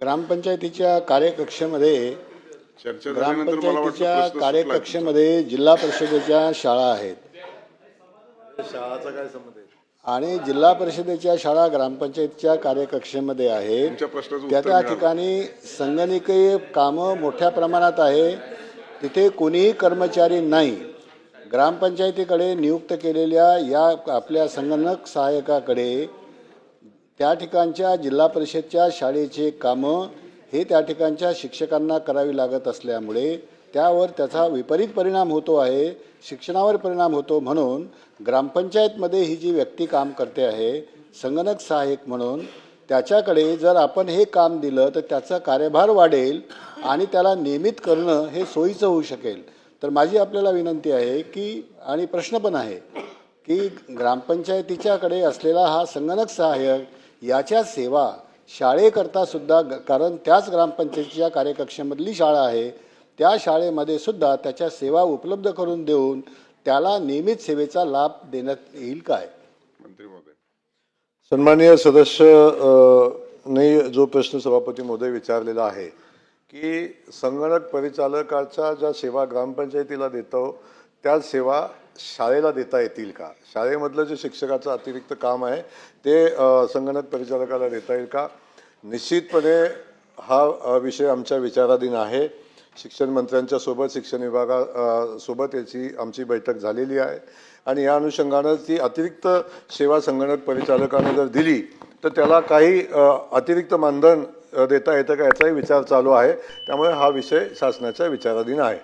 ग्रामपंचायतीच्या कार्यकक्षेमध्ये चर्चा झाल्यानंतर मला वाटतं ग्रामपंचायतीच्या प्रश्न सुटला आहे कार्यकक्षेमध्ये जिल्हा परिषदेच्या शाळा आहेत शाळाचा काय संबंध आहे? आणि जिल्हा परिषदेच्या शाळा ग्रामपंचायतीच्या कार्यकक्षेमध्ये आहेत. तुमच्या प्रश्नाचं त्या उत्तर त्या मिळालं. ठिकाणी संगणकीय कामं मोठ्या प्रमाणात आहे. तिथे कोणीही कर्मचारी नाही. ग्रामपंचायतीकडे नियुक्त केलेल्या या आपल्या संगणक सहाय्यकाकडे त्या ठिकाणच्या जिल्हा परिषदच्या शाळेचे कामं हे त्या ठिकाणच्या शिक्षकांना करावी लागत असल्यामुळे त्यावर त्याचा विपरीत परिणाम होतो आहे, शिक्षणावर परिणाम होतो. म्हणून ग्रामपंचायतमध्ये ही जी व्यक्ती काम करते आहे संगणक सहाय्यक म्हणून, त्याच्याकडे जर आपण हे काम दिलं तर त्याचा कार्यभार वाढेल आणि त्याला नियमित करणं हे सोयीचं होऊ शकेल. तर माझी आपल्याला विनंती आहे की आणि प्रश्न पण आहे की ग्रामपंचायतीच्याकडे असलेला हा संगणक सहाय्यक याच्या सेवा शाळेकरता सुद्धा, कारण त्याच ग्रामपंचायतीच्या कार्यकक्षेमधली शाळा आहे, त्या शाळेमध्ये सुद्धा त्याच्या सेवा उपलब्ध करून देऊन त्याला नियमित सेवेचा लाभ देण्यात येईल काय? मंत्री महोदय, सन्माननीय सदस्य ने जो प्रश्न सभापती महोदय विचारलेला आहे की संगणक परिचालकाच्या ज्या सेवा ग्रामपंचायतीला देतो त्या सेवा शाळेला देता येतील का? शाळेमधलं जे शिक्षकाचं अतिरिक्त काम आहे ते संगणक परिचालकाला देता येईल का? निश्चितपणे हा विषय आमच्या विचाराधीन आहे. शिक्षण मंत्र्यांच्या सोबत, शिक्षण विभागासोबत याची आमची बैठक झालेली आहे आणि या अनुषंगानं ती अतिरिक्त सेवा संगणक परिचालकानं जर दिली तर त्याला काही अतिरिक्त मानधन देता येतं का याचाही विचार चालू आहे. त्यामुळे हा विषय शासनाच्या विचाराधीन आहे.